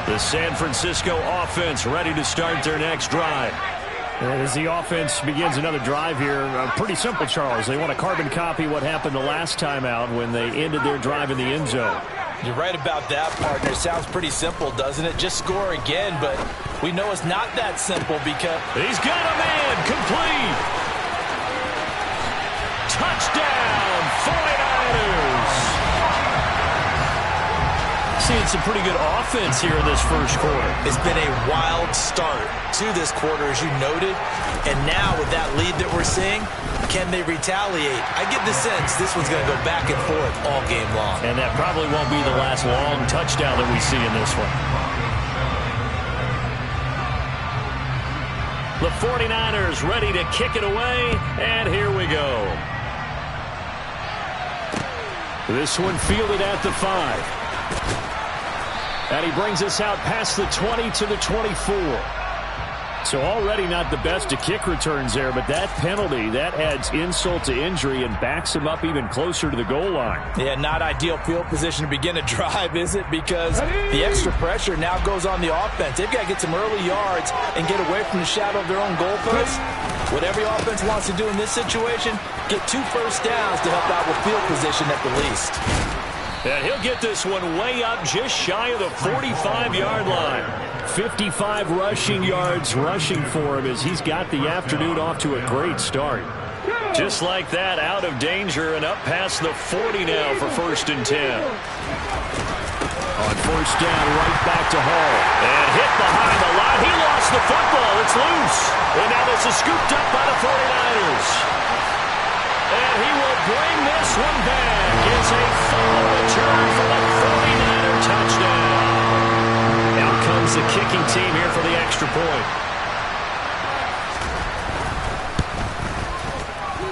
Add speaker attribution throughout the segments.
Speaker 1: The San Francisco offense ready to start their next drive.
Speaker 2: And as the offense begins another drive here, pretty simple, Charles. They want to carbon copy what happened the last time out when they ended their drive in the end zone.
Speaker 3: You're right about that, partner. Sounds pretty simple, doesn't it? Just score again, but we know it's not that simple because...
Speaker 1: He's got a man, complete. Touchdown, 49ers. Seeing some pretty good offense here in this first quarter.
Speaker 3: It's been a wild start to this quarter, as you noted. And now with that lead that we're seeing, can they retaliate? I get the sense this one's going to go back and forth all game long.
Speaker 1: And that probably won't be the last long touchdown that we see in this one. The 49ers ready to kick it away, and here we go. This one fielded at the 5. And he brings us out past the 20 to the 24. So already not the best of kick returns there, but that penalty, that adds insult to injury and backs him up even closer to the goal line.
Speaker 3: Yeah, not ideal field position to begin a drive, is it? Because the extra pressure now goes on the offense. They've got to get some early yards and get away from the shadow of their own goalposts. What every offense wants to do in this situation, get 2 first downs to help out with field position at the least.
Speaker 1: And he'll get this one way up just shy of the 45-yard line. 55 rushing yards rushing for him as he's got the afternoon off to a great start. Just like that, out of danger and up past the 40 now for 1st and 10. On 1st down, right back to Hall. And hit behind the line. He lost the football. It's loose. And now this is scooped up by the 49ers. And he will bring this one back. It's a full return for the 49er touchdown. Out comes the kicking team here for the extra point.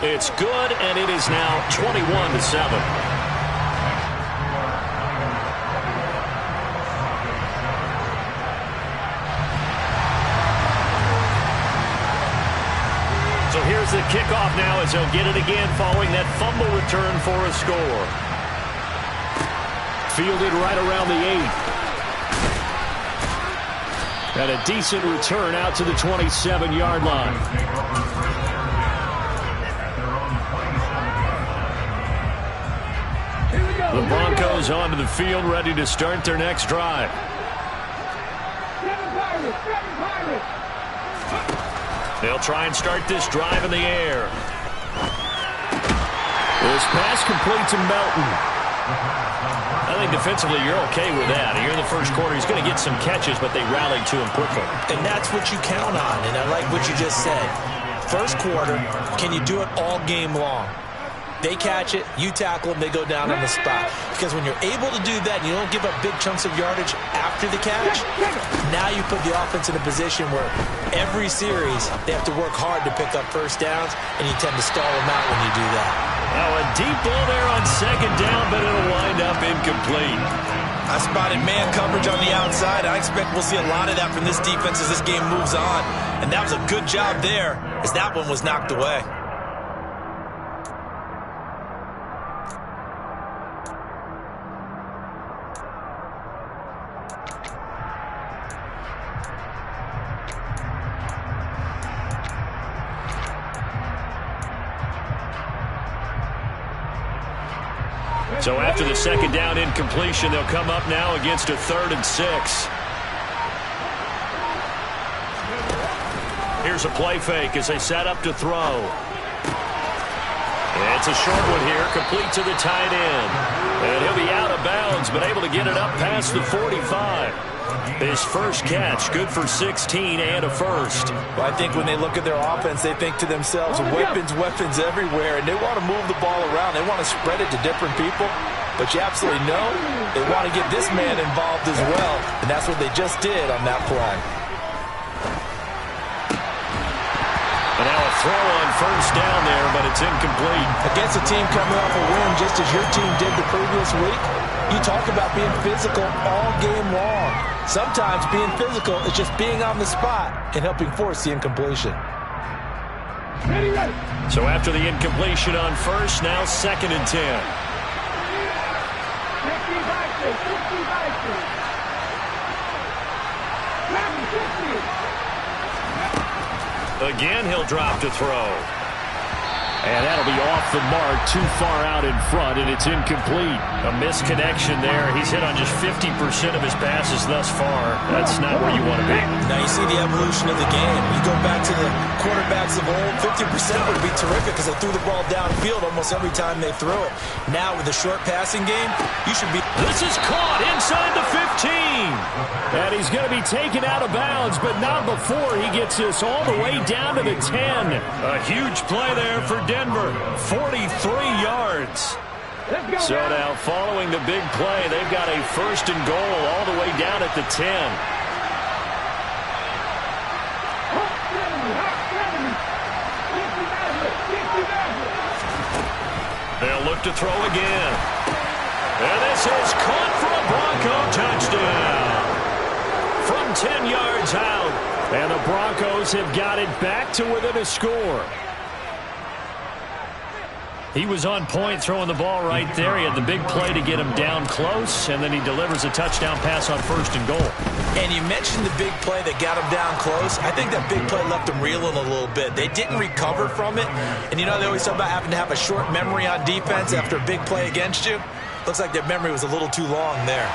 Speaker 1: It's good, and it is now 21-7. So here's the kickoff now as he'll get it again following that fumble return for a score. Fielded right around the 8. And a decent return out to the 27-yard line. The Broncos onto the field ready to start their next drive. They'll try and start this drive in the air. This pass complete to Melton. I think defensively you're okay with that. Here in the first quarter, he's going to get some catches, but they rallied to him quickly.
Speaker 3: And that's what you count on, and I like what you just said. First quarter, can you do it all game long? They catch it, you tackle them, they go down on the spot. Because when you're able to do that and you don't give up big chunks of yardage after the catch, now you put the offense in a position where every series they have to work hard to pick up first downs, and you tend to stall them out when you do that.
Speaker 1: Now a deep ball there on 2nd down, but it'll wind up incomplete.
Speaker 3: I spotted man coverage on the outside. I expect we'll see a lot of that from this defense as this game moves on. And that was a good job there as that one was knocked away.
Speaker 1: So after the 2nd down incompletion, they'll come up now against a 3rd and 6. Here's a play fake as they set up to throw. It's a short one here, complete to the tight end. And he'll be out of bounds, but able to get it up past the 45. His first catch, good for 16 and a first.
Speaker 3: Well, I think when they look at their offense, they think to themselves, weapons everywhere, and they want to move the ball around. They want to spread it to different people. But you absolutely know they want to get this man involved as well, and that's what they just did on that play.
Speaker 1: And now a throw on 1st down there, but it's incomplete.
Speaker 3: Against a team coming off a win just as your team did the previous week, you talk about being physical all game long. Sometimes being physical is just being on the spot and helping force the incompletion.
Speaker 1: So after the incompletion on 1st, now 2nd and 10. Again, he'll drop to throw.
Speaker 2: And that'll be off the mark, too far out in front, and it's incomplete.
Speaker 1: A misconnection there. He's hit on just 50% of his passes thus far. That's not where you want to be.
Speaker 3: Now you see the evolution of the game. You go back to the quarterbacks of old, 50% would be terrific because they threw the ball downfield almost every time they threw it. Now with the short passing game, you should be...
Speaker 1: This is caught inside the 15.
Speaker 2: And he's going to be taken out of bounds, but not before he gets this all the way down to the 10.
Speaker 1: A huge play there for Denver. 43 yards. So now following the big play, they've got a first and goal all the way down at the 10. They'll look to throw again. And this is caught for a Bronco touchdown. From 10 yards out.
Speaker 2: And the Broncos have got it back to within a score.
Speaker 1: He was on point throwing the ball right there. He had the big play to get him down close, and then he delivers a touchdown pass on first and goal.
Speaker 3: And you mentioned the big play that got him down close. I think that big play left him reeling a little bit. They didn't recover from it. And you know they always talk about having to have a short memory on defense after a big play against you. Looks like their memory was a little too long there.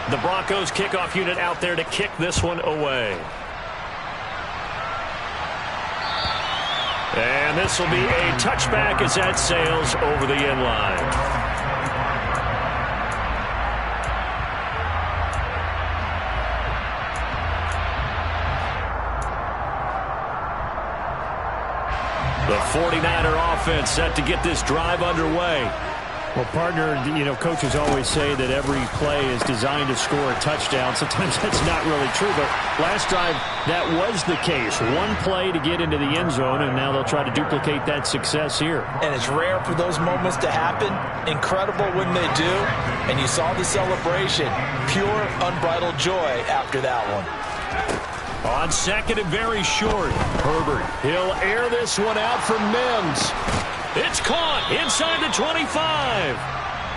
Speaker 1: The Broncos kickoff unit out there to kick this one away. And this will be a touchback as that sails over the end line. The 49er offense set to get this drive underway.
Speaker 2: Well, partner, you know, coaches always say that every play is designed to score a touchdown. Sometimes that's not really true, but last time that was the case. One play to get into the end zone, and now they'll try to duplicate that success here.
Speaker 3: And it's rare for those moments to happen. Incredible when they do. And you saw the celebration. Pure, unbridled joy after that one.
Speaker 1: On second and very short, Herbert. He'll air this one out for Mims. It's caught inside the 25.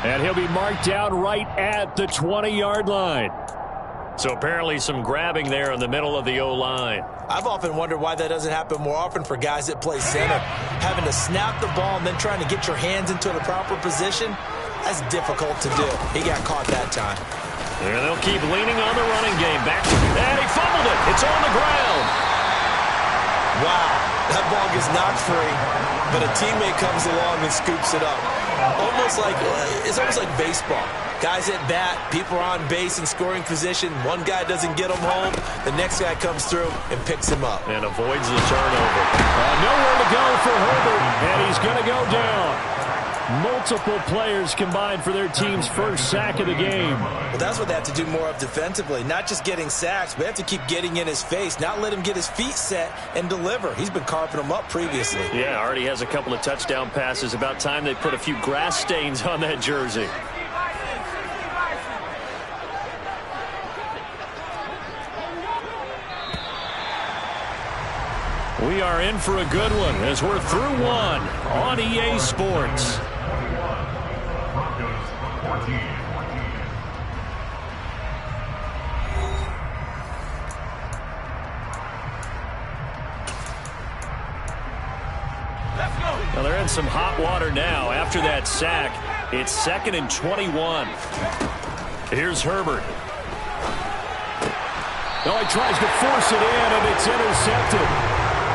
Speaker 2: And he'll be marked down right at the 20-yard line.
Speaker 1: So apparently some grabbing there in the middle of the O-line.
Speaker 3: I've often wondered why that doesn't happen more often for guys that play center. Having to snap the ball and then trying to get your hands into the proper position, that's difficult to do. He got caught that time.
Speaker 1: And they'll keep leaning on the running game. And he fumbled it. It's on the ground.
Speaker 3: Wow, that ball gets knocked free, but a teammate comes along and scoops it up. It's almost like baseball. Guys at bat, people are on base in scoring position. One guy doesn't get him home. The next guy comes through and picks him up.
Speaker 1: And avoids the turnover.
Speaker 2: Nowhere to go for Herbert, and he's going to go down. Multiple players combined for their team's first sack of the game.
Speaker 3: Well, that's what they have to do more of defensively. Not just getting sacks, but they have to keep getting in his face. Not let him get his feet set and deliver. He's been carving them up previously.
Speaker 1: Yeah, already has a couple of touchdown passes. About time they put a few grass stains on that jersey. We are in for a good one as we're through one on EA Sports. Now they're in some hot water now. After that sack, it's 2nd and 21. Here's Herbert.
Speaker 2: Oh, he tries to force it in, and it's intercepted.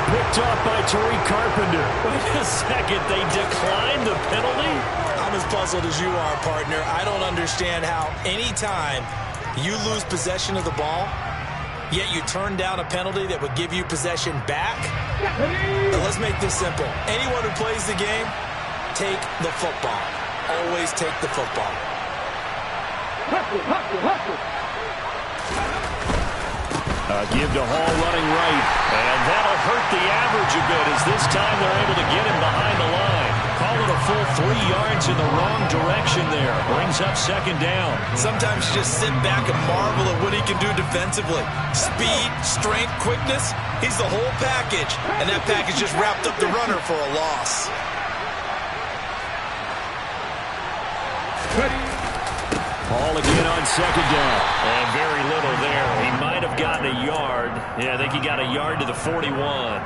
Speaker 2: Picked up by Tariq Carpenter.
Speaker 1: Wait a second, they declined the penalty?
Speaker 3: I'm as puzzled as you are, partner. I don't understand how any time you lose possession of the ball, yet you turn down a penalty that would give you possession back. Now let's make this simple. Anyone who plays the game, take the football. Always take the football.
Speaker 2: Give to Hall running right.
Speaker 1: And that'll hurt the average a bit as this time they're able to get him behind the line. Call it a full 3 yards in the wrong direction there. Brings up 2nd down.
Speaker 3: Sometimes you just sit back and marvel at what he can do defensively. Speed, strength, quickness. He's the whole package. And that package just wrapped up the runner for a loss.
Speaker 2: Ball again on second down.
Speaker 1: And very little there. He might have gotten a yard. Yeah, I think he got a yard to the 41.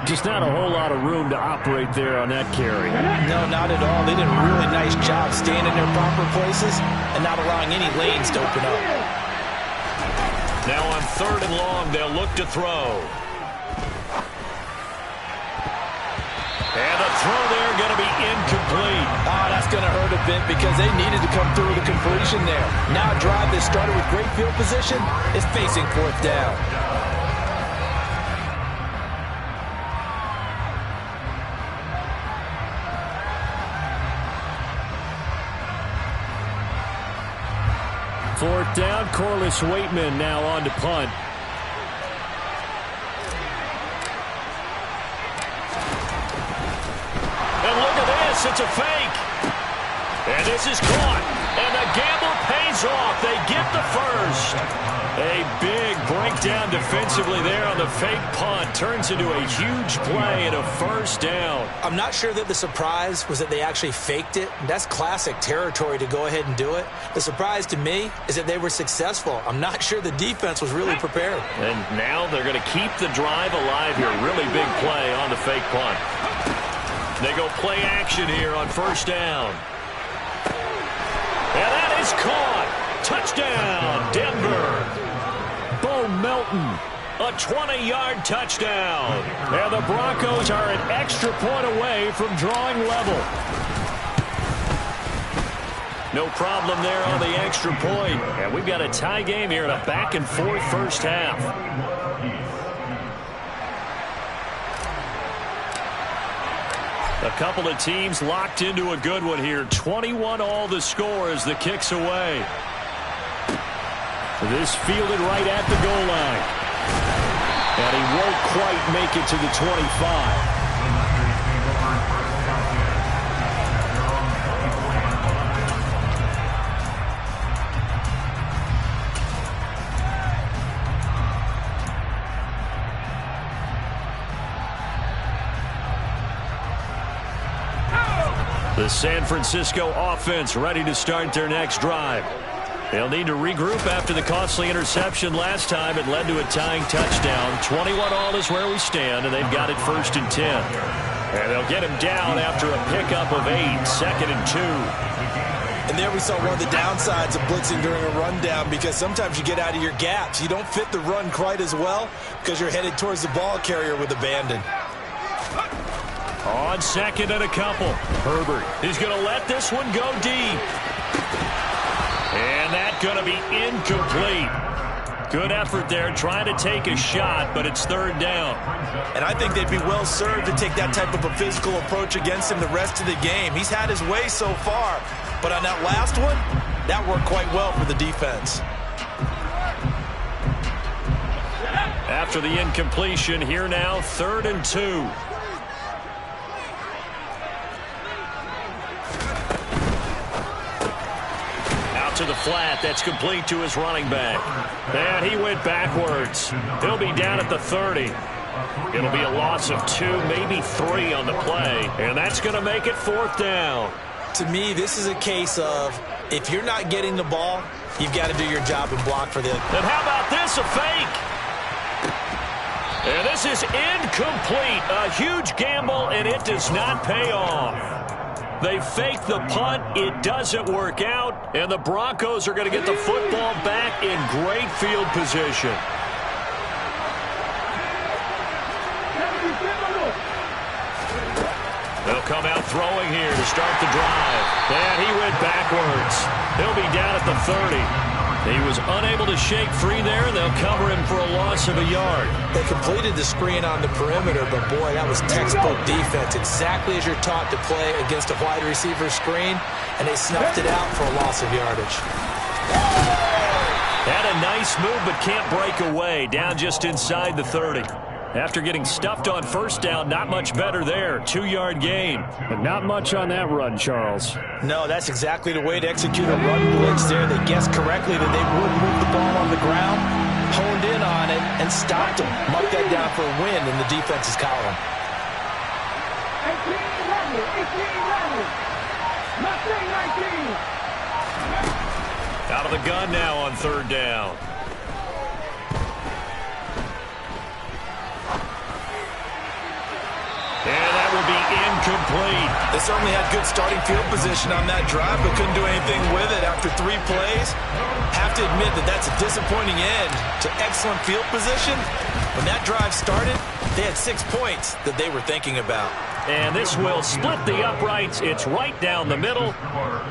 Speaker 2: Just not a whole lot of room to operate there on that carry.
Speaker 3: No, not at all. They did a really nice job staying in their proper places and not allowing any lanes to open up.
Speaker 1: Now on 3rd and long, they'll look to throw. And the throw there going to be incomplete.
Speaker 3: Oh, that's going to hurt a bit because they needed to come through with a completion there. Now a drive that started with great field position is facing 4th down.
Speaker 2: Fourth down, Corliss Waitman now on to punt.
Speaker 1: And look at this, it's a fake. And this is caught. And the gamble pays off. They get the first. A big breakdown defensively there on the fake punt. Turns into a huge play and a first down.
Speaker 3: I'm not sure that the surprise was that they actually faked it. That's classic territory to go ahead and do it. The surprise to me is that they were successful. I'm not sure the defense was really prepared.
Speaker 1: And now they're going to keep the drive alive here. Really big play on the fake punt. They go play action here on first down. And that is caught. Touchdown, Denver.
Speaker 2: Bo Melton.
Speaker 1: A 20-yard touchdown.
Speaker 2: And the Broncos are an extra point away from drawing level.
Speaker 1: No problem there on the extra point. And we've got a tie game here in a back-and-forth first half. A couple of teams locked into a good one here. 21 all the score as the kick's away.
Speaker 2: This fielded right at the goal line. And he won't quite make it to the 25.
Speaker 1: The San Francisco offense ready to start their next drive. They'll need to regroup after the costly interception last time. It led to a tying touchdown. 21 all is where we stand, and they've got it 1st and 10. And they'll get him down after a pickup of 8, 2nd and 2.
Speaker 3: And there we saw one of the downsides of blitzing during a rundown, because sometimes you get out of your gaps. You don't fit the run quite as well because you're headed towards the ball carrier with abandon.
Speaker 1: On 2nd and a couple. Herbert is going to let this one go deep. And that's going to be incomplete. Good effort there trying to take a shot, but it's 3rd down.
Speaker 3: And I think they'd be well served to take that type of a physical approach against him the rest of the game. He's had his way so far, but on that last one, that worked quite well for the defense.
Speaker 1: After the incompletion, here now, 3rd and 2. To the flat. That's complete to his running back. And he went backwards. He'll be down at the 30. It'll be a loss of 2, maybe 3 on the play. And that's going to make it 4th down.
Speaker 3: To me, this is a case of if you're not getting the ball, you've got to do your job and block for them.
Speaker 1: And how about this? A fake. And this is incomplete. A huge gamble, and it does not pay off. They fake the punt. It doesn't work out. And the Broncos are going to get the football back in great field position. They'll come out throwing here to start the drive. And he went backwards. He'll be down at the 30. He was unable to shake free there. They'll cover him for a loss of a yard.
Speaker 3: They completed the screen on the perimeter, but boy, that was textbook defense. Exactly as you're taught to play against a wide receiver screen, and they snuffed it out for a loss of yardage.
Speaker 1: Had a nice move, but can't break away. Down just inside the 30. After getting stuffed on 1st down, not much better there. 2-yard gain.
Speaker 2: But not much on that run, Charles.
Speaker 3: No, that's exactly the way to execute a run blitz there. They guessed correctly that they would move the ball on the ground, honed in on it, and stopped them. Mark that down for a win in the defense's column.
Speaker 4: 18-11.
Speaker 1: Out of the gun now on third down. And that will be incomplete.
Speaker 3: They certainly had good starting field position on that drive, but couldn't do anything with it after 3 plays. Have to admit that that's a disappointing end to excellent field position. When that drive started, they had 6 points that they were thinking about.
Speaker 1: And this will split the uprights. It's right down the middle.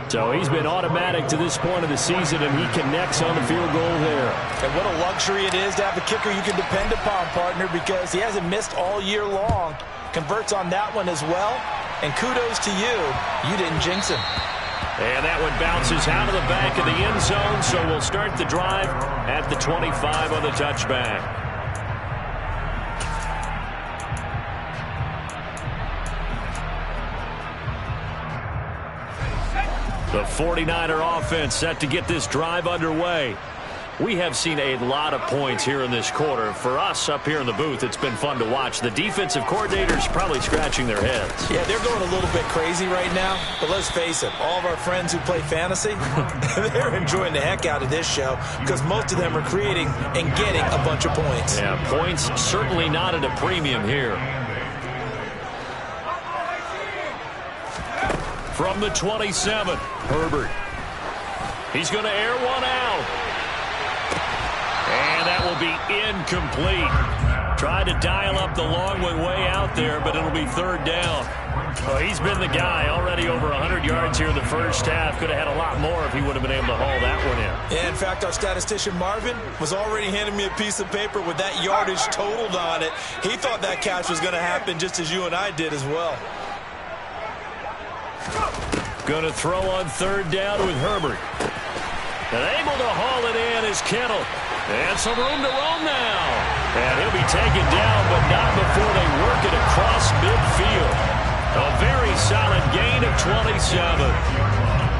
Speaker 2: So he's been automatic to this point of the season, and he connects on the field goal there.
Speaker 3: And what a luxury it is to have a kicker you can depend upon, partner, because he hasn't missed all year long. Converts on that one as well. And kudos to you. You didn't jinx him.
Speaker 1: And that one bounces out of the back of the end zone, so we'll start the drive at the 25 on the touchback. The 49er offense set to get this drive underway. We have seen a lot of points here in this quarter. For us up here in the booth, it's been fun to watch. The defensive coordinators probably scratching their heads.
Speaker 3: Yeah, they're going a little bit crazy right now. But let's face it, all of our friends who play fantasy, they're enjoying the heck out of this show because most of them are creating and getting a bunch of points.
Speaker 1: Yeah, points certainly not at a premium here. From the 27, Herbert. He's going to air one out. And that will be incomplete. Tried to dial up the long one way out there, but it'll be third down. Well, he's been the guy. Already over 100 yards here in the first half. Could have had a lot more if he would have been able to haul that one in.
Speaker 3: Yeah, in fact, our statistician Marvin was already handing me a piece of paper with that yardage totaled on it. He thought that catch was going to happen just as you and I did as well.
Speaker 1: Going to throw on third down with Herbert. And able to haul it in is Kittle. And some room to roam now. And he'll be taken down, but not before they work it across midfield. A very solid gain of 27.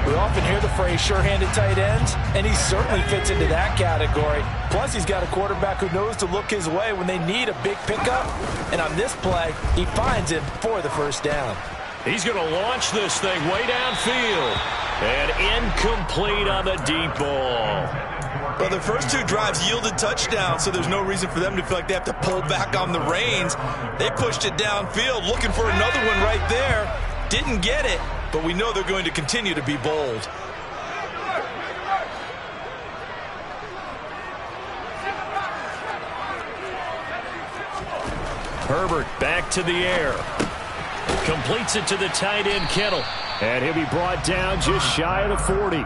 Speaker 3: We often hear the phrase sure-handed tight ends, and he certainly fits into that category. Plus, he's got a quarterback who knows to look his way when they need a big pickup. And on this play, he finds him for the first down.
Speaker 1: He's going to launch this thing way downfield. And incomplete on the deep ball.
Speaker 3: Well, the first 2 drives yielded touchdowns, so there's no reason for them to feel like they have to pull back on the reins. They pushed it downfield, looking for another one right there. Didn't get it, but we know they're going to continue to be bold.
Speaker 1: Herbert back to the air. Completes it to the tight end, Kittle.
Speaker 2: And he'll be brought down just shy of the 40.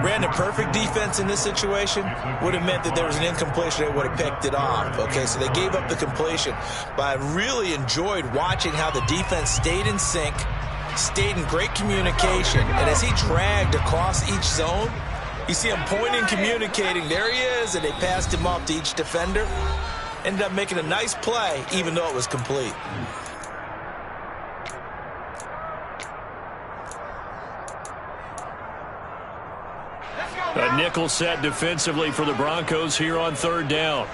Speaker 3: Brandon, perfect defense in this situation would have meant that there was an incompletion. They would have picked it off. Okay, so they gave up the completion. But I really enjoyed watching how the defense stayed in sync, stayed in great communication. And as he dragged across each zone, you see him pointing, communicating. There he is, and they passed him off to each defender. Ended up making a nice play, even though it was complete.
Speaker 1: A nickel set defensively for the Broncos here on third down.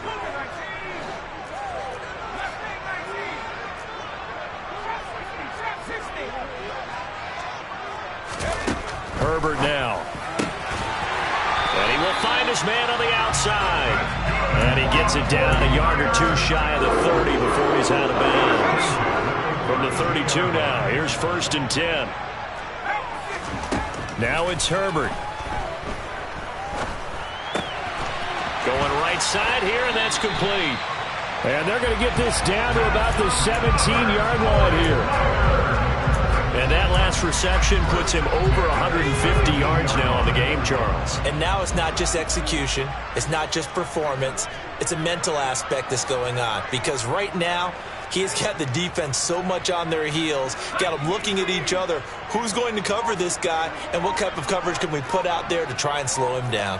Speaker 1: Herbert now. And he will find his man on the outside. And he gets it down a yard or 2 shy of the 30 before he's out of bounds. From the 32 now, here's 1st and 10. Now it's Herbert. Going right side here, and that's complete.
Speaker 2: And they're going to get this down to about the 17-yard line here.
Speaker 1: And that last reception puts him over 150 yards now on the game, Charles.
Speaker 3: And now it's not just execution. It's not just performance. It's a mental aspect that's going on. Because right now, he has got the defense so much on their heels, got them looking at each other. Who's going to cover this guy, and what type of coverage can we put out there to try and slow him down?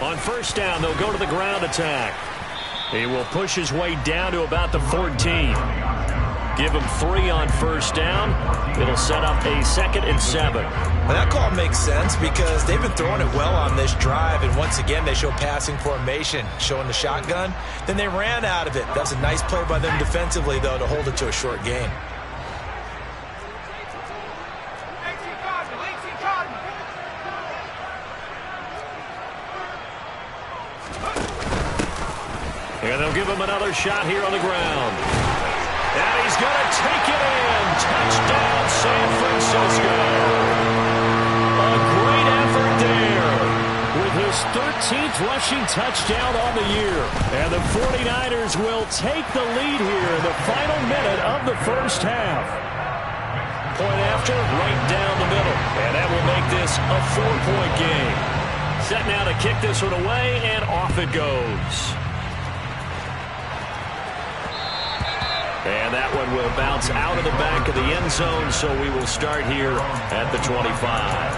Speaker 1: On first down, they'll go to the ground attack. He will push his way down to about the 14. Give him 3 on first down. It'll set up a 2nd and 7.
Speaker 3: And that call makes sense because they've been throwing it well on this drive, and once again they show passing formation, showing the shotgun. Then they ran out of it. That was a nice play by them defensively, though, to hold it to a short gain.
Speaker 1: And they'll give him another shot here on the ground. And he's going to take it in. Touchdown, San Francisco. A great effort there with his 13th rushing touchdown on the year. And the 49ers will take the lead here in the final minute of the first half. Point after, right down the middle. And that will make this a 4-point game. Set now to kick this one away, and off it goes. And that one will bounce out of the back of the end zone, so we will start here at the 25.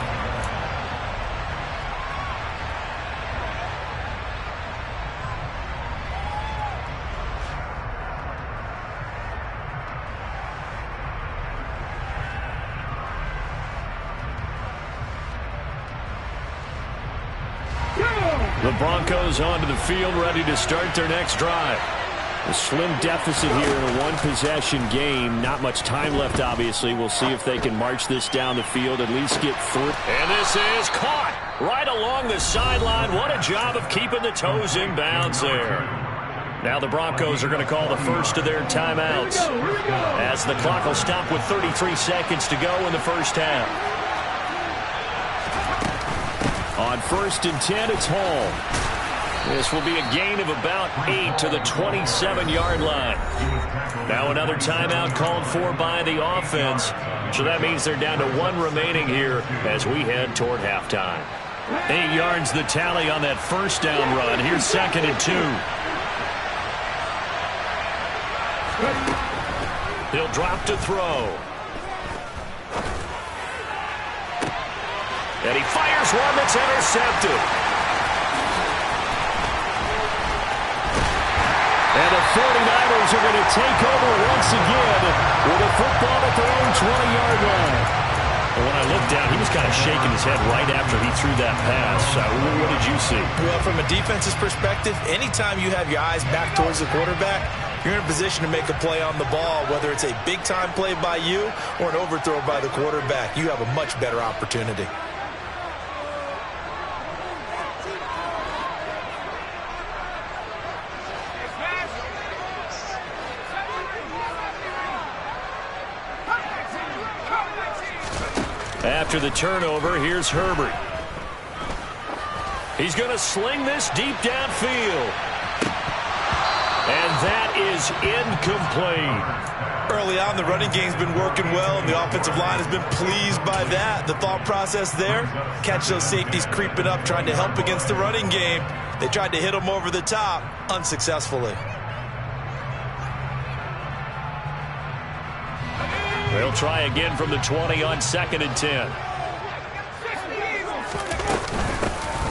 Speaker 1: The Broncos onto the field, ready to start their next drive. A slim deficit here in a one-possession game. Not much time left, obviously. We'll see if they can march this down the field, at least get through. And this is caught right along the sideline. What a job of keeping the toes in bounds there. Now the Broncos are going to call the first of their timeouts, as the clock will stop with 33 seconds to go in the first half. On 1st and 10, it's Hall. This will be a gain of about 8 to the 27-yard line. Now another timeout called for by the offense. So that means they're down to 1 remaining here as we head toward halftime. 8 yards the tally on that first down run. Here's 2nd and 2. He'll drop to throw. And he fires one that's intercepted. And the 49ers are going to take over once again with a football at their own 20-yard line. And when I looked down, he was kind of shaking his head right after he threw that pass. What did you see?
Speaker 3: Well, from a defense's perspective, anytime you have your eyes back towards the quarterback, you're in a position to make a play on the ball, whether it's a big-time play by you or an overthrow by the quarterback. You have a much better opportunity.
Speaker 1: After the turnover, here's Herbert. He's going to sling this deep downfield. And that is incomplete.
Speaker 3: Early on, the running game's been working well, and the offensive line has been pleased by that. The thought process there, catch those safeties creeping up, trying to help against the running game. They tried to hit them over the top, unsuccessfully.
Speaker 1: They'll try again from the 20 on 2nd and 10.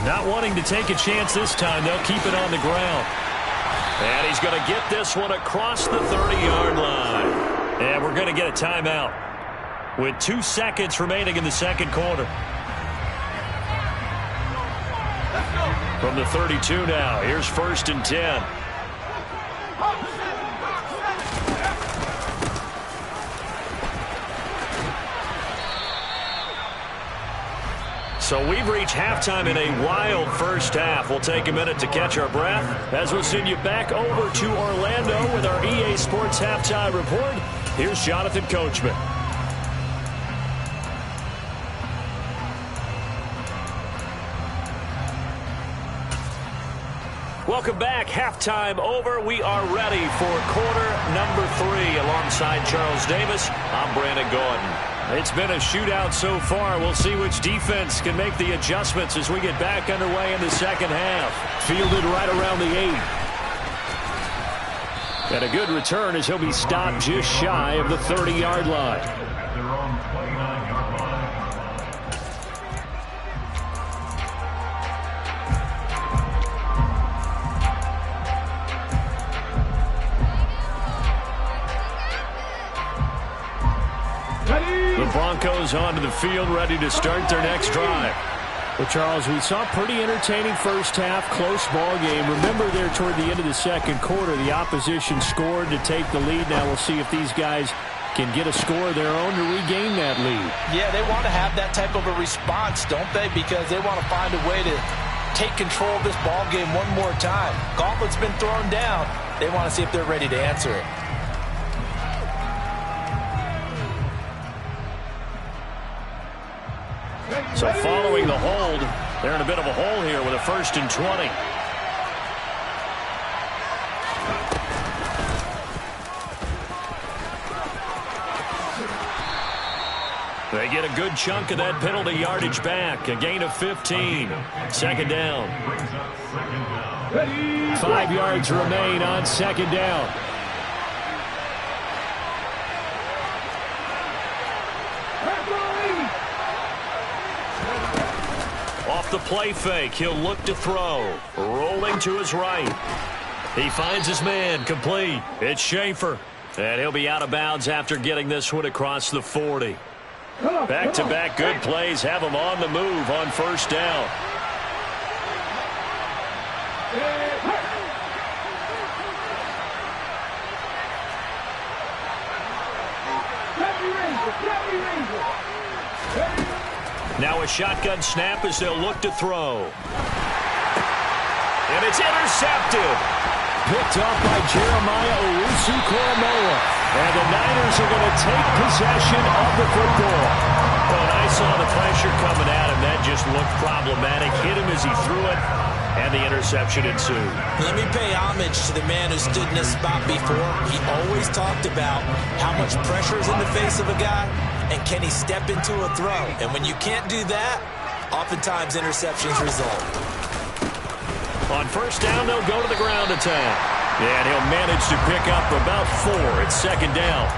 Speaker 1: Not wanting to take a chance this time, they'll keep it on the ground. And he's going to get this one across the 30-yard line. And we're going to get a timeout with 2 seconds remaining in the second quarter. From the 32 now, here's 1st and 10. So we've reached halftime in a wild first half. We'll take a minute to catch our breath as we'll send you back over to Orlando with our EA Sports Halftime Report. Here's Jonathan Coachman. Welcome back. Halftime over. We are ready for quarter number 3 alongside Charles Davis. I'm Brandon Gordon. It's been a shootout so far. We'll see which defense can make the adjustments as we get back underway in the second half. Fielded right around the 8. And a good return as he'll be stopped just shy of the 30-yard line. The Broncos onto the field, ready to start their next drive. Well, Charles, we saw a pretty entertaining first half, close ball game. Remember there toward the end of the second quarter, the opposition scored to take the lead. Now we'll see if these guys can get a score of their own to regain that lead.
Speaker 3: Yeah, they want to have that type of a response, don't they? Because they want to find a way to take control of this ball game one more time. Gauntlet's been thrown down. They want to see if they're ready to answer it.
Speaker 1: So following the hold, they're in a bit of a hole here with a 1st and 20. They get a good chunk of that penalty yardage back. A gain of 15. 2nd down. 5 yards remain on 2nd down. Off the play fake, he'll look to throw. Rolling to his right. He finds his man, complete. It's Schaefer. And he'll be out of bounds after getting this one across the 40. Back-to-back good plays have him on the move on 1st down. Now a shotgun snap as they'll look to throw. And it's intercepted. Picked off by Jeremiah Owusu-Koramoah. And the Niners are going to take possession of the football. When I saw the pressure coming at him, that just looked problematic. Hit him as he threw it, and the interception ensued.
Speaker 3: Let me pay homage to the man who stood in this spot before. He always talked about how much pressure is in the face of a guy, and can he step into a throw. And when you can't do that, oftentimes interceptions result.
Speaker 1: On 1st down, they'll go to the ground attack. And he'll manage to pick up about 4. It's 2nd down.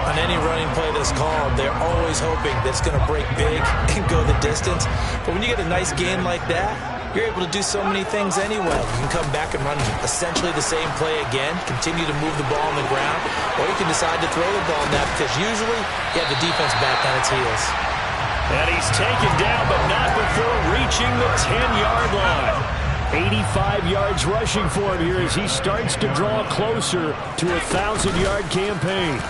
Speaker 3: On any running play that's called, they're always hoping that it's going to break big and go the distance. But when you get a nice gain like that, you're able to do so many things anyway. You can come back and run essentially the same play again, continue to move the ball on the ground, or you can decide to throw the ball now because usually you have the defense back on its heels.
Speaker 1: And he's taken down, but not before reaching the 10-yard line. 85 yards rushing for him here as he starts to draw closer to a 1,000-yard campaign.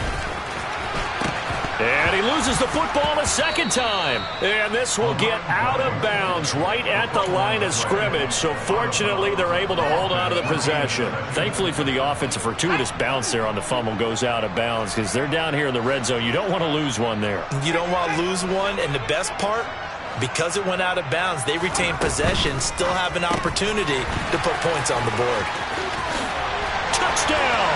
Speaker 1: And he loses the football a 2nd time. And this will get out of bounds right at the line of scrimmage. So fortunately, they're able to hold on to the possession. Thankfully for the offense, a fortuitous bounce there on the fumble goes out of bounds because they're down here in the red zone. You don't want to lose one there.
Speaker 3: You don't want to lose one. And the best part, because it went out of bounds, they retain possession, still have an opportunity to put points on the board.
Speaker 1: Touchdown!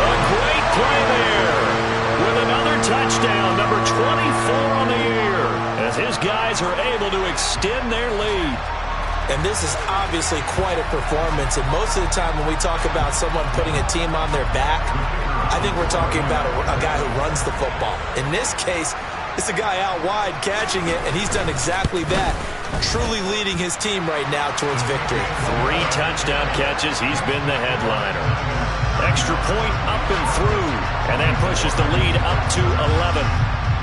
Speaker 1: A great play there with another touchdown, number 24 on the year, as his guys are able to extend their lead.
Speaker 3: And this is obviously quite a performance, and most of the time when we talk about someone putting a team on their back, I think we're talking about a guy who runs the football. In this case, it's a guy out wide catching it, and he's done exactly that, truly leading his team right now towards victory.
Speaker 1: 3 touchdown catches. He's been the headliner. Extra point up and through, and that pushes the lead up to 11.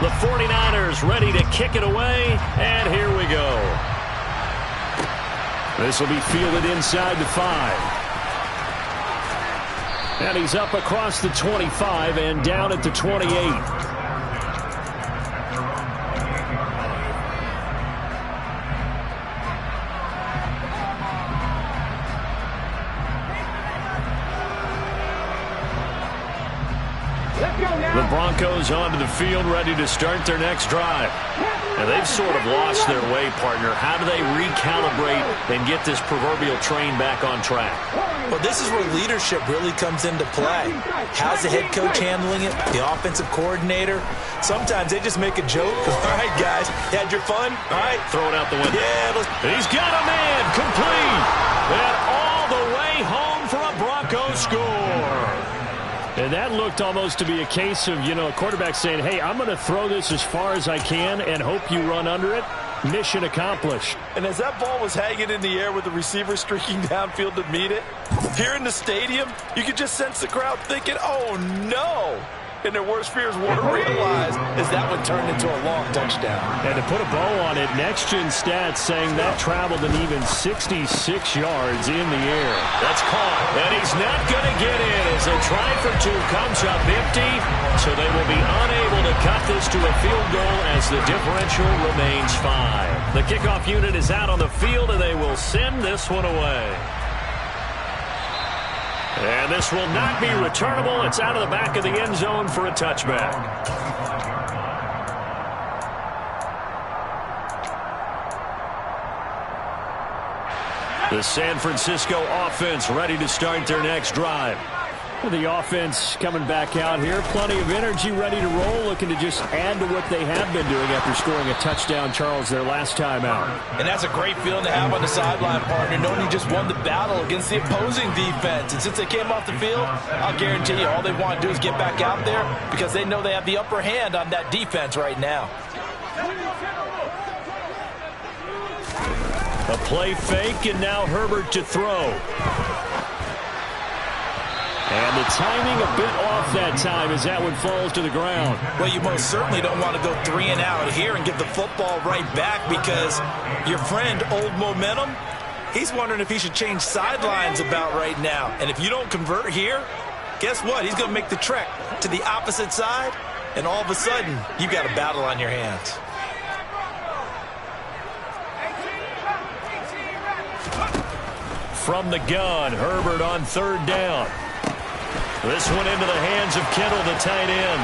Speaker 1: The 49ers ready to kick it away, and here we go. This will be fielded inside the 5. And he's up across the 25 and down at the 28. The Broncos onto the field, ready to start their next drive. And they've sort of lost their way, partner. How do they recalibrate and get this proverbial train back on track?
Speaker 3: Well, this is where leadership really comes into play. How's the head coach handling it? The offensive coordinator? Sometimes they just make a joke. All right, guys, you had your fun? All right.
Speaker 1: Throw it out the window.
Speaker 3: Yeah.
Speaker 1: He's got a man complete. And all the way home for a Bronco score. And that looked almost to be a case of, a quarterback saying, hey, I'm going to throw this as far as I can and hope you run under it. Mission accomplished.
Speaker 3: And as that ball was hanging in the air with the receiver streaking downfield to meet it, here in the stadium, you could just sense the crowd thinking, oh, no. and their worst fears were realized as that one turned into a long touchdown.
Speaker 2: And to put a bow on it, next-gen stats saying that traveled an even 66 yards in the air.
Speaker 1: That's caught, and he's not going to get in as a try for two comes up empty, so they will be unable to cut this to a field goal as the differential remains 5. The kickoff unit is out on the field, and they will send this one away. And this will not be returnable. It's out of the back of the end zone for a touchback. The San Francisco offense ready to start their next drive.
Speaker 2: The offense coming back out here. Plenty of energy, ready to roll, looking to just add to what they have been doing after scoring a touchdown, Charles, their last time out.
Speaker 3: And that's a great feeling to have on the sideline, partner, knowing you just won the battle against the opposing defense. And since they came off the field, I'll guarantee you all they want to do is get back out there because they know they have the upper hand on that defense right now.
Speaker 1: A play fake, and now Herbert to throw.
Speaker 2: And the timing a bit off that time as that one falls to the ground.
Speaker 3: Well, you most certainly don't want to go 3 and out here and get the football right back because your friend, Old Momentum, he's wondering if he should change sidelines about right now. And if you don't convert here, guess what? He's going to make the trek to the opposite side, and all of a sudden, you've got a battle on your hands.
Speaker 1: From the gun, Herbert on 3rd down. This one into the hands of Kittle, the tight end.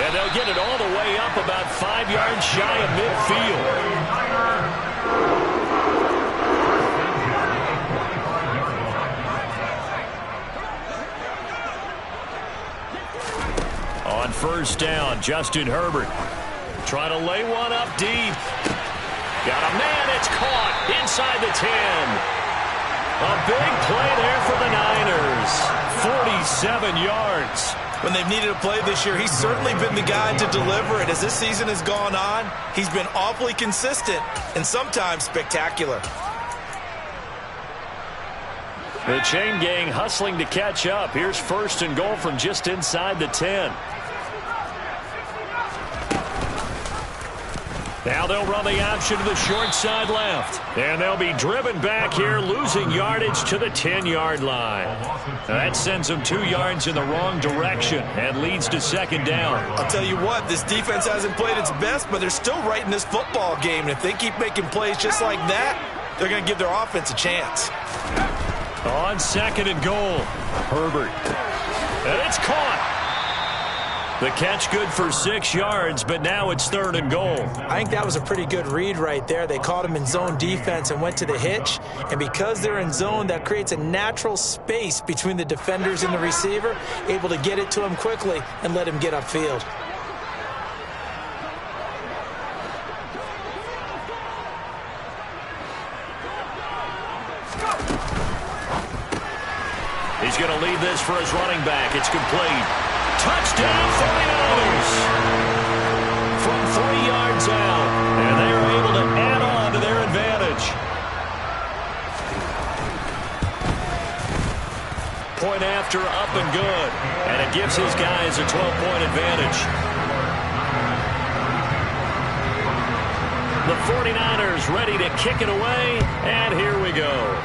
Speaker 1: And they'll get it all the way up about 5 yards shy of midfield. On 1st down, Justin Herbert trying to lay one up deep. Got a man, it's caught inside the 10. A big play there for the Niners. 47 yards.
Speaker 3: When they've needed a play this year, he's certainly been the guy to deliver it. As this season has gone on, he's been awfully consistent and sometimes spectacular.
Speaker 1: The chain gang hustling to catch up. Here's 1st and goal from just inside the 10. Now they'll run the option to the short side left. And they'll be driven back here, losing yardage to the 10-yard line. That sends them 2 yards in the wrong direction and leads to 2nd down.
Speaker 3: I'll tell you what, this defense hasn't played its best, but they're still right in this football game. And if they keep making plays just like that, they're going to give their offense a chance.
Speaker 1: On 2nd and goal, Herbert. And it's caught. The catch good for 6 yards, but now it's 3rd and goal.
Speaker 3: I think that was a pretty good read right there. They caught him in zone defense and went to the hitch. And because they're in zone, that creates a natural space between the defenders and the receiver, able to get it to him quickly and let him get upfield.
Speaker 1: He's going to lead this for his running back. It's complete. Touchdown 49ers from 3 yards out, and they are able to add on to their advantage. Point after, up and good, and it gives his guys a 12-point advantage. The 49ers ready to kick it away, and here we go.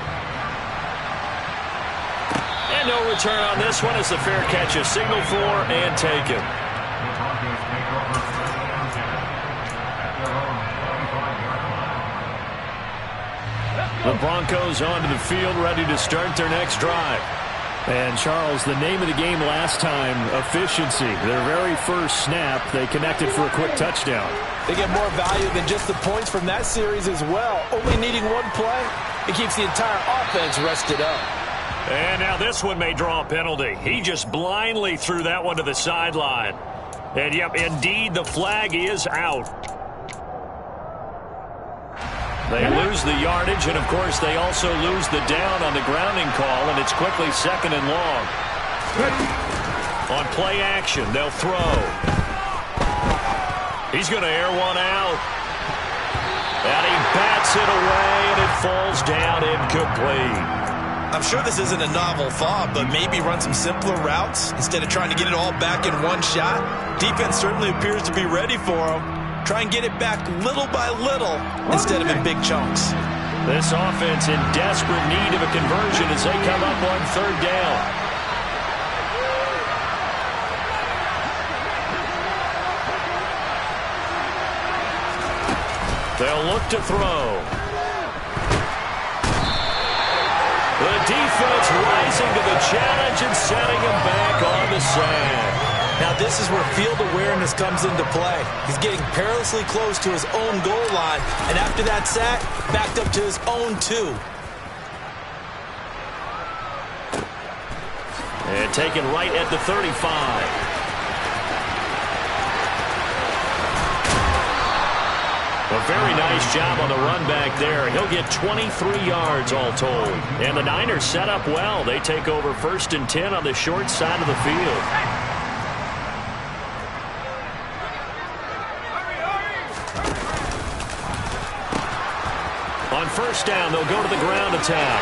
Speaker 1: And no return on this one as the fair catch is signaled for and taken. The Broncos onto the field, ready to start their next drive.
Speaker 2: And, Charles, the name of the game last time, efficiency. Their very first snap, they connected for a quick touchdown.
Speaker 3: They get more value than just the points from that series as well. Only needing one play, it keeps the entire offense rested up.
Speaker 1: And now this one may draw a penalty. He just blindly threw that one to the sideline. And, yep, indeed, the flag is out. They lose the yardage, and, of course, they also lose the down on the grounding call, and it's quickly 2nd and long. On play action, they'll throw. He's going to air one out. And he bats it away, and it falls down incomplete.
Speaker 3: I'm sure this isn't a novel thought, but maybe run some simpler routes instead of trying to get it all back in one shot. Defense certainly appears to be ready for them. Try and get it back little by little instead of in big chunks.
Speaker 1: This offense in desperate need of a conversion as they come up on third down. They'll look to throw. The defense rising to the challenge and setting him back on the sand.
Speaker 3: Now this is where field awareness comes into play. He's getting perilously close to his own goal line, and after that sack, backed up to his own 2.
Speaker 1: And taken right at the 35. A very nice job on the run back there. He'll get 23 yards all told. And the Niners set up well. They take over 1st and 10 on the short side of the field. On 1st down, they'll go to the ground attack.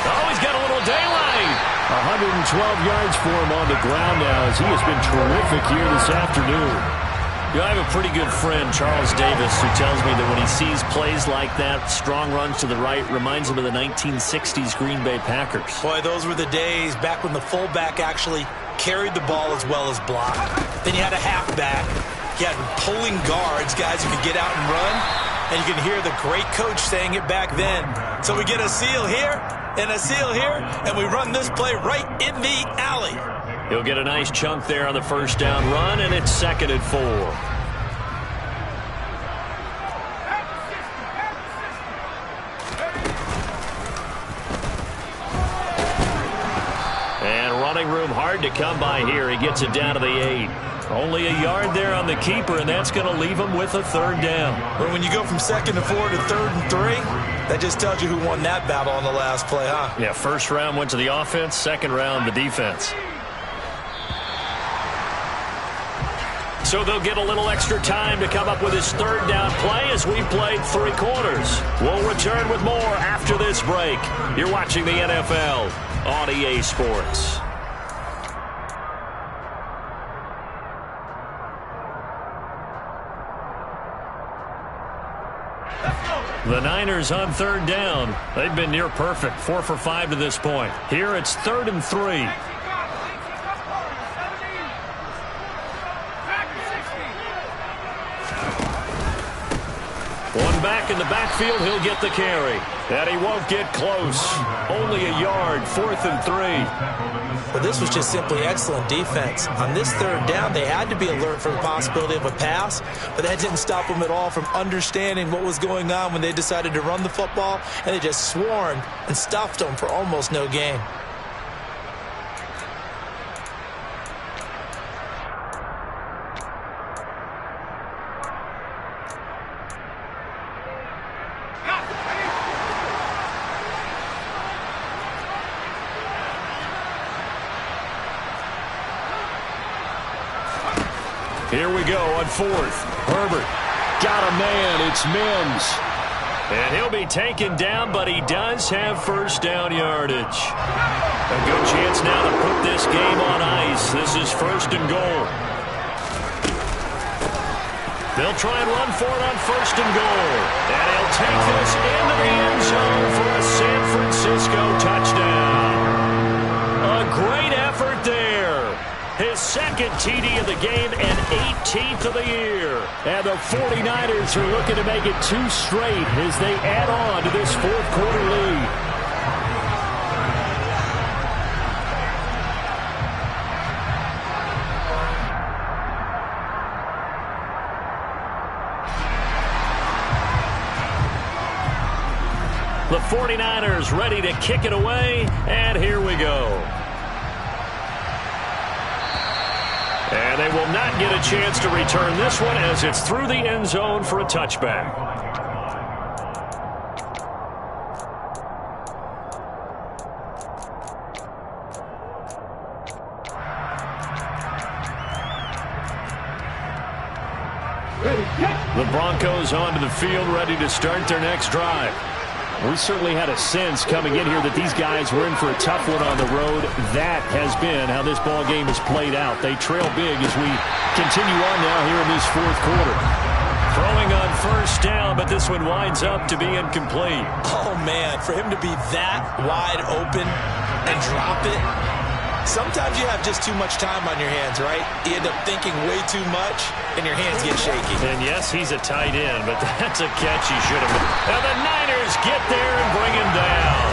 Speaker 1: Oh, he's got a little daylight. 112 yards for him on the ground now as he has been terrific here this afternoon. You know, I have a pretty good friend, Charles Davis, who tells me that when he sees plays like that, strong runs to the right, reminds him of the 1960s Green Bay Packers.
Speaker 3: Boy, those were the days back when the fullback actually carried the ball as well as blocked. Then you had a halfback. You had pulling guards, guys who could get out and run. And you can hear the great coach saying it back then. So we get a seal here and a seal here, and we run this play right in the alley.
Speaker 1: He'll get a nice chunk there on the 1st down run, and it's 2nd and 4. And running room hard to come by here. He gets it down to the 8. Only a yard there on the keeper, and that's going to leave him with a 3rd down.
Speaker 3: But when you go from 2nd and 4 to 3rd and 3, that just tells you who won that battle on the last play, huh?
Speaker 1: Yeah, 1st round went to the offense, 2nd round the defense. So they'll get a little extra time to come up with his 3rd down play as we played 3 quarters. We'll return with more after this break. You're watching the NFL on EA Sports. The Niners on 3rd down. They've been near perfect, 4 for 5 to this point. Here it's 3rd and 3. One back in the backfield, he'll get the carry. And he won't get close. Only a yard, 4th and 3.
Speaker 3: But this was just simply excellent defense. On this 3rd down, they had to be alert for the possibility of a pass, but that didn't stop them at all from understanding what was going on when they decided to run the football, and they just swarmed and stuffed them for almost no gain.
Speaker 1: Here we go on 4th. Herbert got a man. It's Mims. And he'll be taken down, but he does have 1st down yardage. A good chance now to put this game on ice. This is 1st and goal. They'll try and run for it on 1st and goal. And he'll take this into the end zone for a San Francisco touchdown. A great effort there. His 2nd TD of the game and 18th of the year. And the 49ers are looking to make it 2 straight as they add on to this 4th quarter lead. The 49ers ready to kick it away, and here we go. And they will not get a chance to return this one as it's through the end zone for a touchback. The Broncos onto the field ready to start their next drive.
Speaker 2: We certainly had a sense coming in here that these guys were in for a tough one on the road. That has been how this ball game has played out. They trail big as we continue on now here in this fourth quarter. Throwing on first down, but this one winds up to be incomplete.
Speaker 3: Oh, man, for him to be that wide open and drop it. Sometimes you have just too much time on your hands, right? You end up thinking way too much, and your hands get shaky.
Speaker 2: And yes, he's a tight end, but that's a catch he should have made. Now the Niners get there and bring him down.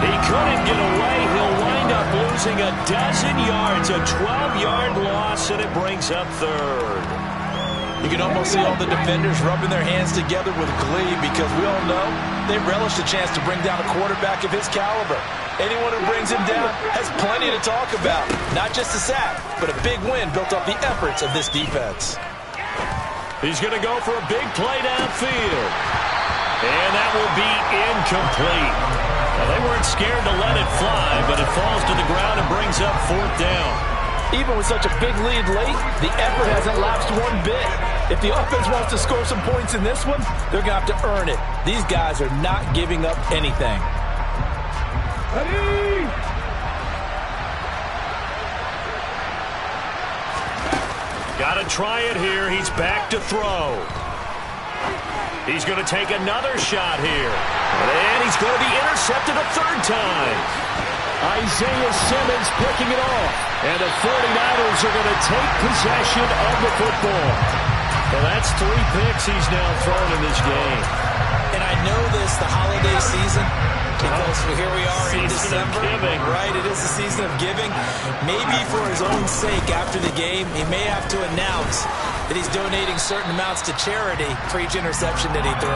Speaker 2: He couldn't get away. He'll wind up losing a dozen yards, a 12-yard loss, and it brings up third.
Speaker 3: You can almost see all the defenders rubbing their hands together with glee because we all know they relish the chance to bring down a quarterback of his caliber. Anyone who brings him down has plenty to talk about. Not just a sack, but a big win built off the efforts of this defense.
Speaker 2: He's going to go for a big play downfield. And that will be incomplete. Now, they weren't scared to let it fly, but it falls to the ground and brings up fourth down.
Speaker 3: Even with such a big lead late, the effort hasn't lapsed one bit. If the offense wants to score some points in this one, they're going to have to earn it. These guys are not giving up anything.
Speaker 4: Ready?
Speaker 2: Got to try it here. He's back to throw. He's going to take another shot here. And he's going to be intercepted a third time. Isaiah Simmons picking it off. And the 49ers are going to take possession of the football. Well, that's 3 picks he's now thrown in this game.
Speaker 3: And I know this, the holiday season, because here we are in December. Right, it is the season of giving. Maybe for his own sake after the game, he may have to announce that he's donating certain amounts to charity for each interception that he threw.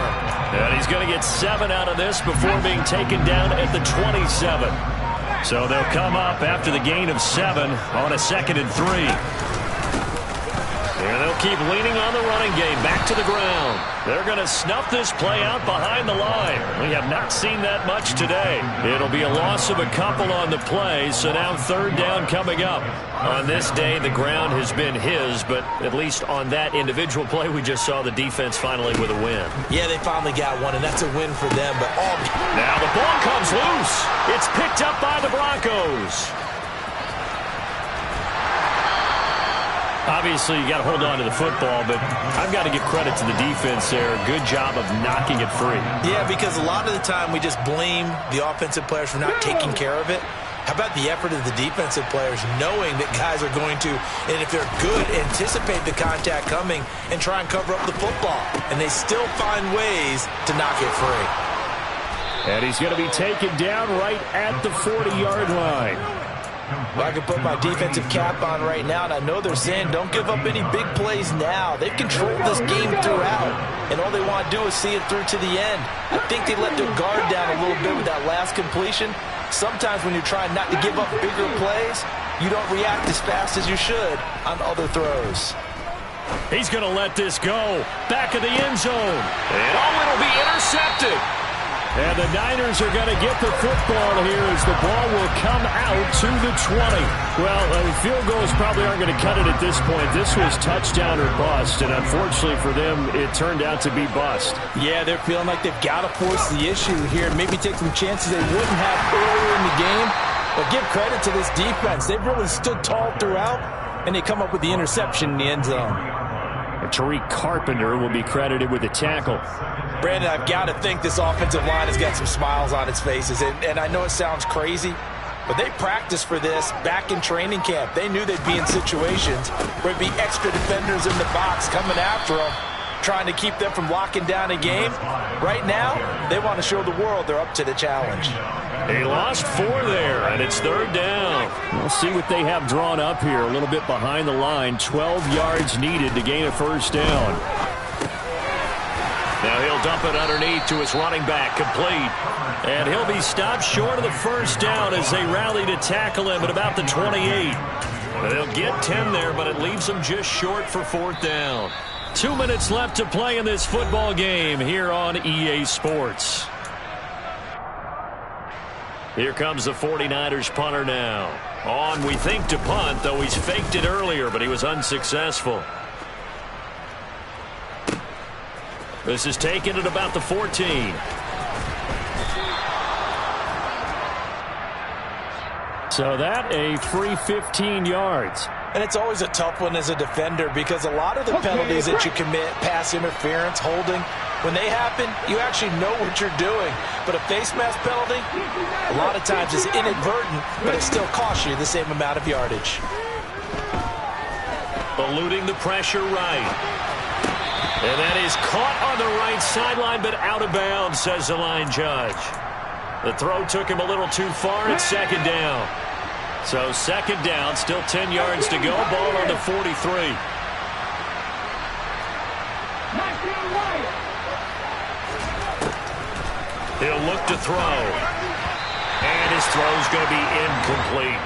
Speaker 2: And he's going to get 7 out of this before being taken down at the 27. So they'll come up after the gain of 7 on a 2nd and 3. And they'll keep leaning on the running game back to the ground. They're going to snuff this play out behind the line. We have not seen that much today. It'll be a loss of a couple on the play, so now third down coming up. On this day, the ground has been his, but at least on that individual play, we just saw the defense finally with a win.
Speaker 3: Yeah, they finally got one, and that's a win for them. But
Speaker 2: now the ball comes loose. It's picked up by the Broncos. Obviously, you got to hold on to the football, but I've got to give credit to the defense there. Good job of knocking it free.
Speaker 3: Yeah, because a lot of the time we just blame the offensive players for not taking care of it. How about the effort of the defensive players knowing that guys are going to, and if they're good, anticipate the contact coming and try and cover up the football. And they still find ways to knock it free.
Speaker 2: And he's going to be taken down right at the 40-yard line.
Speaker 3: Well, I can put my defensive cap on right now, and I know they're saying don't give up any big plays now. They've controlled this game throughout, and all they want to do is see it through to the end. I think they let their guard down a little bit with that last completion. Sometimes when you're trying not to give up bigger plays, you don't react as fast as you should on other throws.
Speaker 2: He's going to let this go. Back of the end zone. And it'll be intercepted. And the Niners are going to get the football here as the ball will come out to the 20. Well, field goals probably aren't going to cut it at this point. This was touchdown or bust, and unfortunately for them, it turned out to be bust.
Speaker 3: Yeah, they're feeling like they've got to force the issue here, maybe take some chances they wouldn't have earlier in the game. But give credit to this defense. They've really stood tall throughout, and they come up with the interception in the end zone.
Speaker 2: Tariq Carpenter will be credited with the tackle.
Speaker 3: Brandon, I've got to think this offensive line has got some smiles on its faces. And I know it sounds crazy, but they practiced for this back in training camp. They knew they'd be in situations where there'd be extra defenders in the box coming after them, trying to keep them from locking down a game. Right now, they want to show the world they're up to the challenge.
Speaker 2: He lost 4 there, and it's third down. We'll see what they have drawn up here. A little bit behind the line. 12 yards needed to gain a first down. Now he'll dump it underneath to his running back, complete. And he'll be stopped short of the first down as they rally to tackle him at about the 28. They'll get 10 there, but it leaves them just short for fourth down. 2 minutes left to play in this football game here on EA Sports. Here comes the 49ers punter now. On, we think, to punt, though he's faked it earlier, but he was unsuccessful. This is taken at about the 14. So that a free 15 yards.
Speaker 3: And it's always a tough one as a defender because a lot of the penalties that you commit, pass interference, holding, when they happen, you actually know what you're doing. But a face mask penalty, a lot of times it's inadvertent, but it still costs you the same amount of yardage.
Speaker 1: Eluding the pressure right. And that is caught on the right sideline, but out of bounds, says the line judge. The throw took him a little too far. It's second down. So second down, still 10 yards to go. Ball on the 43. He'll look to throw. And his throw's going to be incomplete.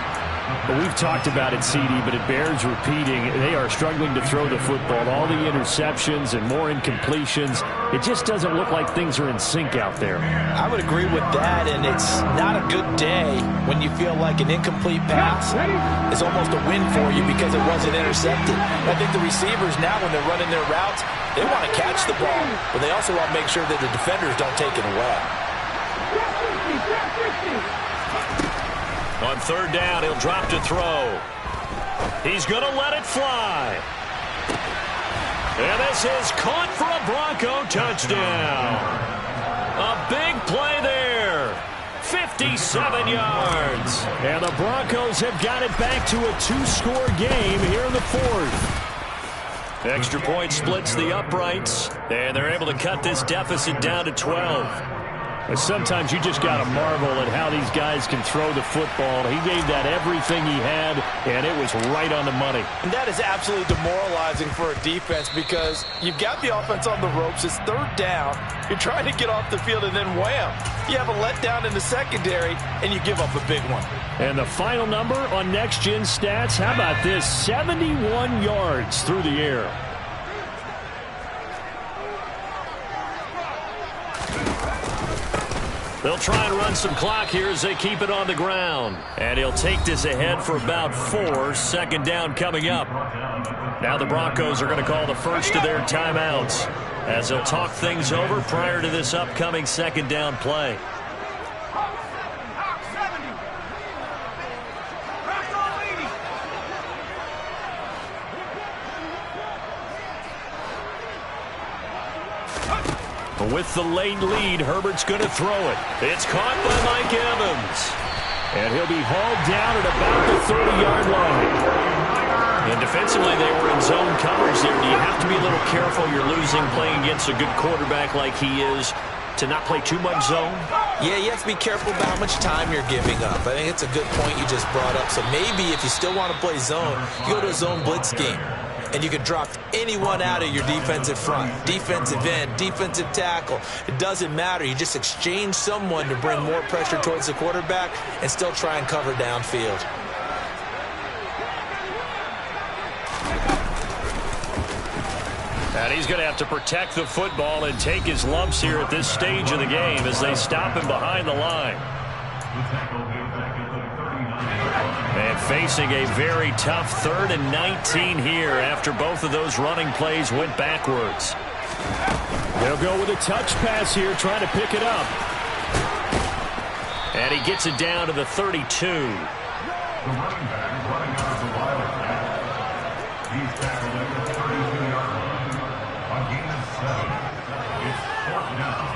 Speaker 2: Well, we've talked about it, CD, but it bears repeating. They are struggling to throw the football. All the interceptions and more incompletions. It just doesn't look like things are in sync out there.
Speaker 3: I would agree with that, and it's not a good day when you feel like an incomplete pass is almost a win for you because it wasn't intercepted. I think the receivers now, when they're running their routes, they want to catch the ball, but they also want to make sure that the defenders don't take it away.
Speaker 1: On third down, he'll drop to throw. He's going to let it fly. And this is caught for a Bronco touchdown. A big play there. 57 yards.
Speaker 2: And the Broncos have got it back to a two-score game here in the fourth.
Speaker 1: Extra point splits the uprights, and they're able to cut this deficit down to 12.
Speaker 2: Sometimes you just got to marvel at how these guys can throw the football. He gave that everything he had, and it was right on the money.
Speaker 3: And that is absolutely demoralizing for a defense because you've got the offense on the ropes. It's third down. You're trying to get off the field, and then wham, you have a letdown in the secondary, and you give up a big one.
Speaker 2: And the final number on Next Gen Stats, how about this? 71 yards through the air.
Speaker 1: They'll try and run some clock here as they keep it on the ground. And he'll take this ahead for about 4. Second down coming up. Now the Broncos are going to call the first of their timeouts as they'll talk things over prior to this upcoming second down play. With the late lead, Herbert's going to throw it. It's caught by Mike Evans.
Speaker 2: And he'll be hauled down at about the 30-yard line.
Speaker 1: And defensively, they were in zone coverage there. Do you have to be a little careful? You're losing playing against a good quarterback like he is to not play too much zone?
Speaker 3: Yeah, you have to be careful about how much time you're giving up. I think it's a good point you just brought up. So maybe if you still want to play zone, you go to a zone blitz scheme. And you can drop anyone out of your defensive front, defensive end, defensive tackle. It doesn't matter. You just exchange someone to bring more pressure towards the quarterback and still try and cover downfield.
Speaker 1: And he's going to have to protect the football and take his lumps here at this stage of the game as they stop him behind the line. And facing a very tough 3rd and 19 here after both of those running plays went backwards.
Speaker 2: They'll go with a touch pass here, trying to pick it up.
Speaker 1: And he gets it down to the 32.
Speaker 4: The running back is running out of the wild. He's tackled at the 32-yard line. On gain of 7. It's 4th down.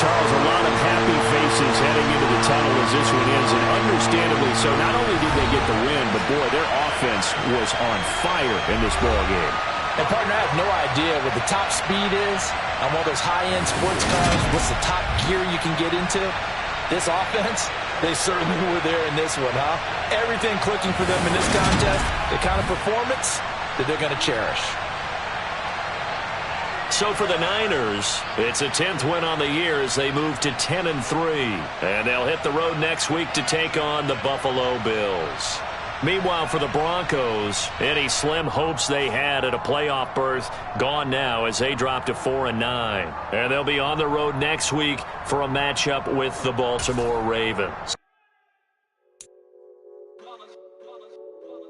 Speaker 2: Charles, a lot of happy faces heading into the tunnel as this one ends, and understandably so. Not only did they get the win, but boy, their offense was on fire in this ball game.
Speaker 3: And partner, I have no idea what the top speed is on one of those high-end sports cars. What's the top gear you can get into? This offense, they certainly were there in this one, huh? Everything clicking for them in this contest, the kind of performance that they're going to cherish.
Speaker 1: So for the Niners, it's a 10th win on the year as they move to 10-3. And they'll hit the road next week to take on the Buffalo Bills. Meanwhile, for the Broncos, any slim hopes they had at a playoff berth gone now as they drop to 4-9. And they'll be on the road next week for a matchup with the Baltimore Ravens.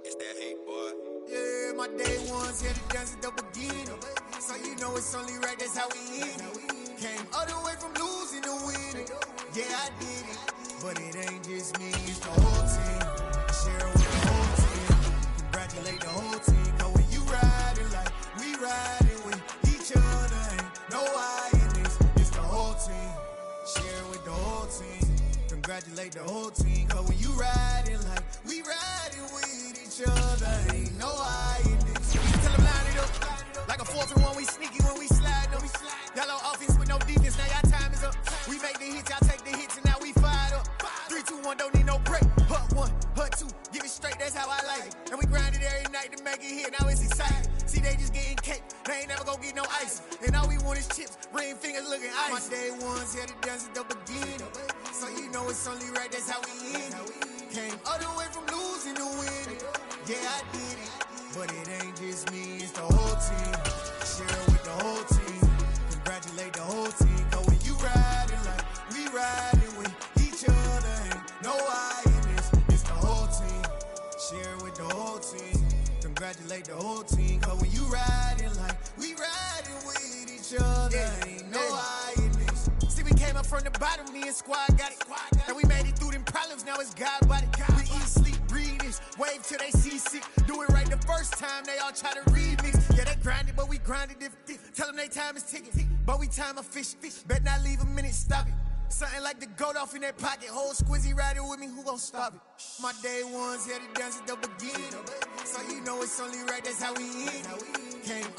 Speaker 5: It's that hate, boy. Yeah, my day ones here to dance at the beginning. So you know it's only right, that's how we end it. Came all the way from losing to winning. Yeah, I did it. But it ain't just me, it's the whole team. Share with the whole team. Congratulate the whole team. Cause when you riding like we riding with each other, ain't no I in this. It's the whole team. Share with the whole team. Congratulate the whole team. Cause when you riding like we riding with each other, ain't no I in this. Tell them line it up. Like a 4-1, we sneaky when we slide them. Yellow offense with no defense, now y'all time is up. We make the hits, y'all take the hits, and now we fired up. 3, 2, 1, don't need no break. Hut 1, hut 2, give it straight, that's how I like it. And we grind it every night to make it hit, now it's exciting. See, they just getting cake, they ain't never gonna get no ice. And all we want is chips, ring fingers looking ice. My day ones here to dance at the beginning. So you know it's only right, that's how we end it. Came all the way from losing to winning. Yeah, I did it. But it ain't just me, it's the whole team. Share with the whole team. Congratulate the whole team. Cause when you riding like we riding with each other, ain't no I in this. It's the whole team. Share with the whole team. Congratulate the whole team. Cause when you riding like we riding with each other, ain't no I in this. See, we came up from the bottom, me and squad got it. And we made it through them problems, now it's God body. We eat, sleep, breathe this, wave till they see sick. Do it right the first time, they all try to remix. Yeah, they grinded, but we grinded different. Tell them they time is ticking, but we time a fish. Bet not leave a minute, stop it. Something like the goat off in their pocket. Whole squizzy riding with me, who gon' stop it? My day ones here to dance at the beginning. So you know it's only right, that's how we end. Came